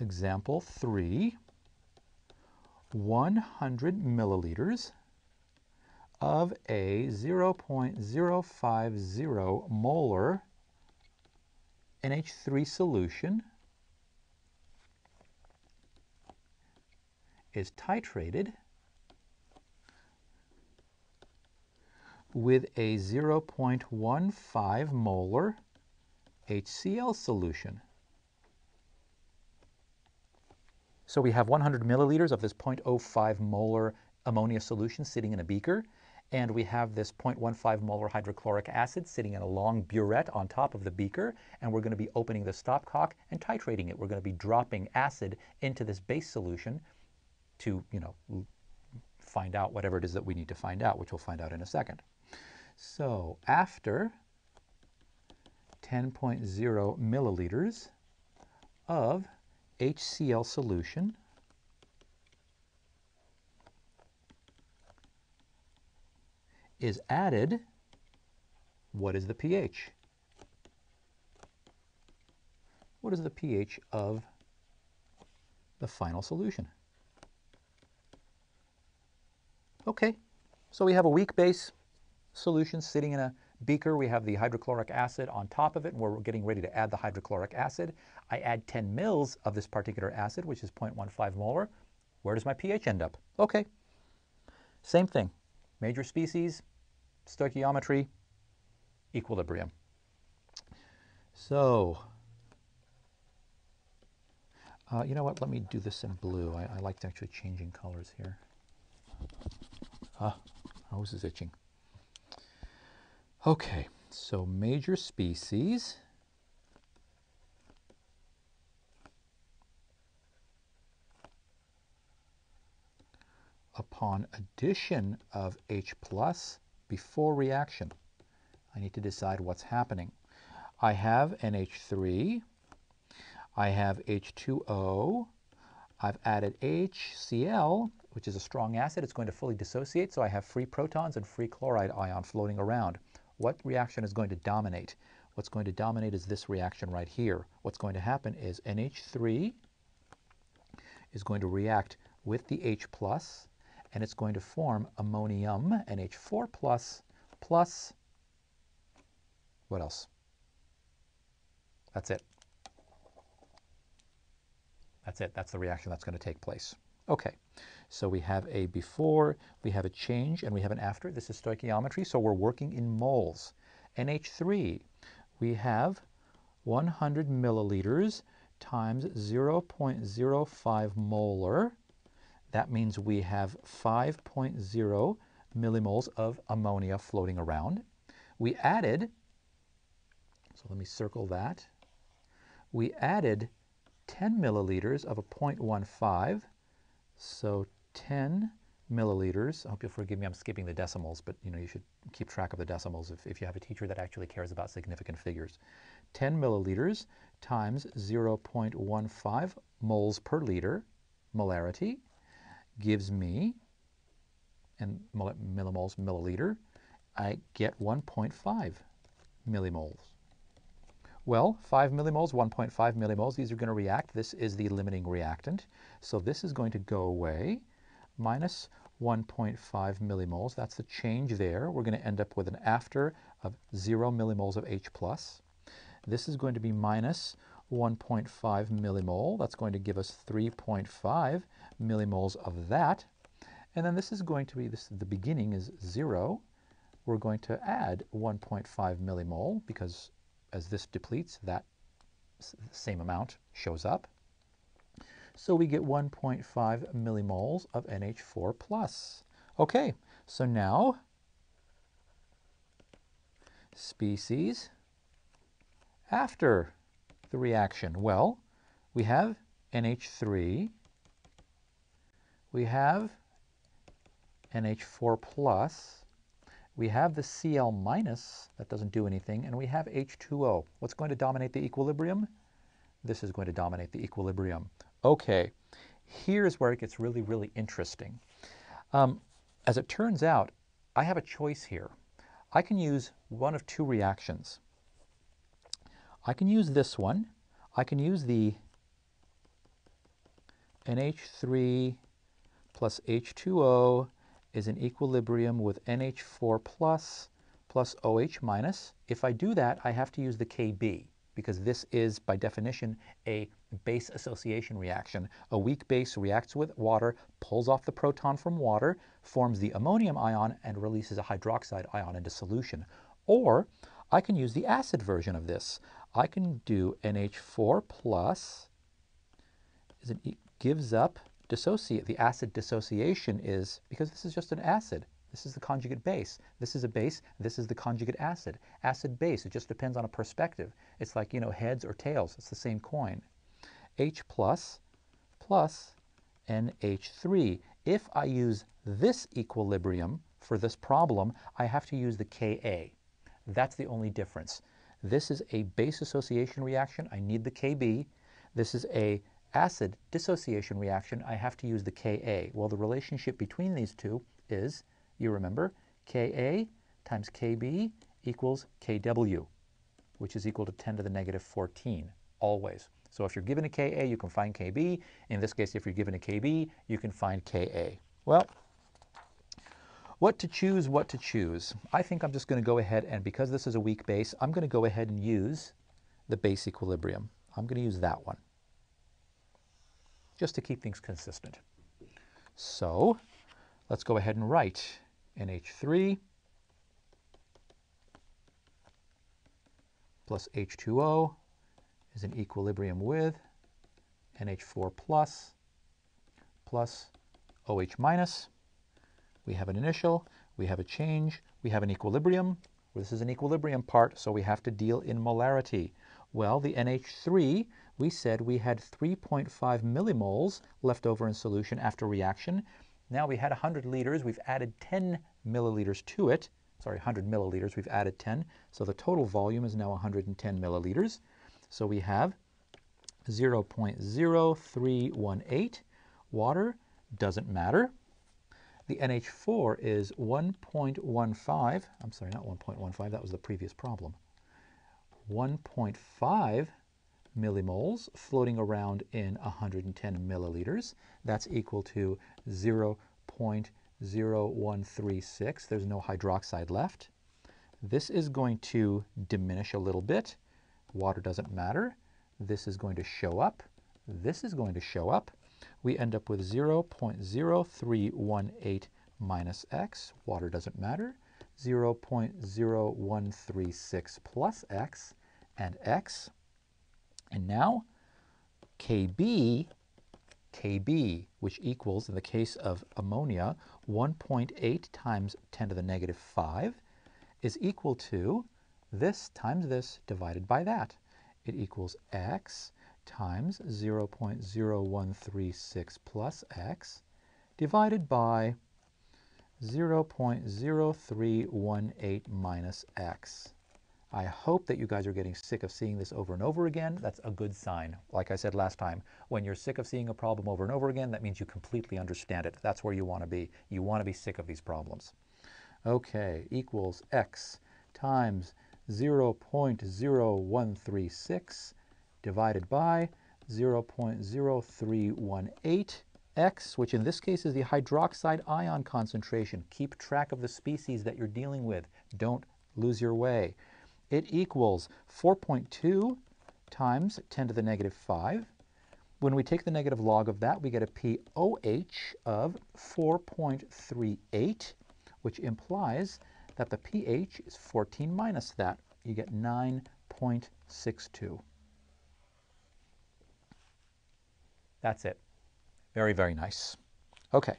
example 3, 100 milliliters of a 0.050 molar NH3 solution is titrated with a 0.15 molar HCl solution. So we have 100 milliliters of this 0.05 molar ammonia solution sitting in a beaker, and we have this 0.15 molar hydrochloric acid sitting in a long burette on top of the beaker, and we're going to be opening the stopcock and titrating it. We're going to be dropping acid into this base solution to, find out whatever it is that we need to find out, which we'll find out in a second. So after 10.0 milliliters of HCl solution is added, what is the pH? What is the pH of the final solution? Okay, so we have a weak base solution sitting in a beaker. We have the hydrochloric acid on top of it, and we're getting ready to add the hydrochloric acid. I add 10 mils of this particular acid, which is 0.15 molar. Where does my pH end up? Okay, same thing. Major species, stoichiometry, equilibrium. So, you know what? Let me do this in blue. I like actually changing colors here. My nose is itching. Okay, so major species. Upon addition of H plus before reaction, I need to decide what's happening. I have NH3, I have H2O, I've added HCl, which is a strong acid. It's going to fully dissociate, so I have free protons and free chloride ion floating around. What reaction is going to dominate? What's going to dominate is this reaction right here. What's going to happen is NH3 is going to react with the H plus, and it's going to form ammonium, NH4 plus, what else? That's it. That's it. That's the reaction that's going to take place. Okay, so we have a before, we have a change, and we have an after. This is stoichiometry, so we're working in moles. NH3, we have 100 milliliters times 0.05 molar. That means we have 5.0 millimoles of ammonia floating around. We added, so let me circle that, we added 10 milliliters of a 0.15, so 10 milliliters. I hope you'll forgive me, I'm skipping the decimals, but you should keep track of the decimals if you have a teacher that actually cares about significant figures. 10 milliliters times 0.15 moles per liter, molarity, gives me, and millimoles, milliliter, I get 1.5 millimoles. Well, 5 millimoles, 1.5 millimoles, these are going to react. This is the limiting reactant. So this is going to go away, minus 1.5 millimoles. That's the change there. We're going to end up with an after of 0 millimoles of H+. This is going to be minus 1.5 millimole. That's going to give us 3.5 millimoles of that. And then this is going to be, the beginning is 0. We're going to add 1.5 millimole because as this depletes, that same amount shows up. So we get 1.5 millimoles of NH4+. Okay, so now species after the reaction. Well, we have NH3, we have NH4+, we have the Cl minus, that doesn't do anything, and we have H2O. What's going to dominate the equilibrium? This is going to dominate the equilibrium. Okay, here's where it gets really, really interesting. As it turns out, I have a choice here. I can use one of two reactions. I can use this one. I can use the NH3 plus H2O is in equilibrium with NH4 plus OH minus. If I do that, I have to use the Kb, because this is, by definition, a base association reaction. A weak base reacts with water, pulls off the proton from water, forms the ammonium ion, and releases a hydroxide ion into solution. Or I can use the acid version of this. I can do NH4 plus, gives up, dissociate. The acid dissociation is, because this is just an acid, this is the conjugate base. This is a base, this is the conjugate acid. Acid base, it just depends on a perspective. It's like, heads or tails, it's the same coin. H plus NH3. If I use this equilibrium for this problem, I have to use the Ka. That's the only difference. This is a base association reaction, I need the Kb. This is a acid dissociation reaction, I have to use the Ka. Well, the relationship between these two is, you remember, Ka times Kb equals Kw, which is equal to 10 to the negative 14, always. So if you're given a Ka, you can find Kb. In this case, if you're given a Kb, you can find Ka. Well, what to choose, what to choose? I think I'm just going to go ahead and, because this is a weak base, I'm going to go ahead and use the base equilibrium. I'm going to use that one, just to keep things consistent. So let's go ahead and write NH3 plus H2O is in equilibrium with NH4 plus OH minus. We have an initial, we have a change, we have an equilibrium. This is an equilibrium part, so we have to deal in molarity. Well, the NH3, we said we had 3.5 millimoles left over in solution after reaction. Now we had 100 liters, we've added 10 milliliters to it. Sorry, 100 milliliters, we've added 10. So the total volume is now 110 milliliters. So we have 0.0318. Water doesn't matter. The NH4 is 1.15. I'm sorry, not 1.15, that was the previous problem. 1.5 millimoles floating around in 110 milliliters. That's equal to 0.0136. There's no hydroxide left. This is going to diminish a little bit. Water doesn't matter. This is going to show up. This is going to show up. We end up with 0.0318 minus x. Water doesn't matter. 0.0136 plus x and x. And now Kb, which equals, in the case of ammonia, 1.8 times 10 to the negative 5, is equal to this times this divided by that. It equals x times 0.0136 plus x divided by 0.0318 minus x. I hope that you guys are getting sick of seeing this over and over again. That's a good sign. Like I said last time, when you're sick of seeing a problem over and over again, that means you completely understand it. That's where you want to be. You want to be sick of these problems. Okay, equals x times 0.0136 divided by 0.0318 x, which in this case is the hydroxide ion concentration. Keep track of the species that you're dealing with. Don't lose your way. It equals 4.2 times 10 to the negative 5. When we take the negative log of that, we get a pOH of 4.38, which implies that the pH is 14 minus that. You get 9.62. That's it. Very, very nice. Okay,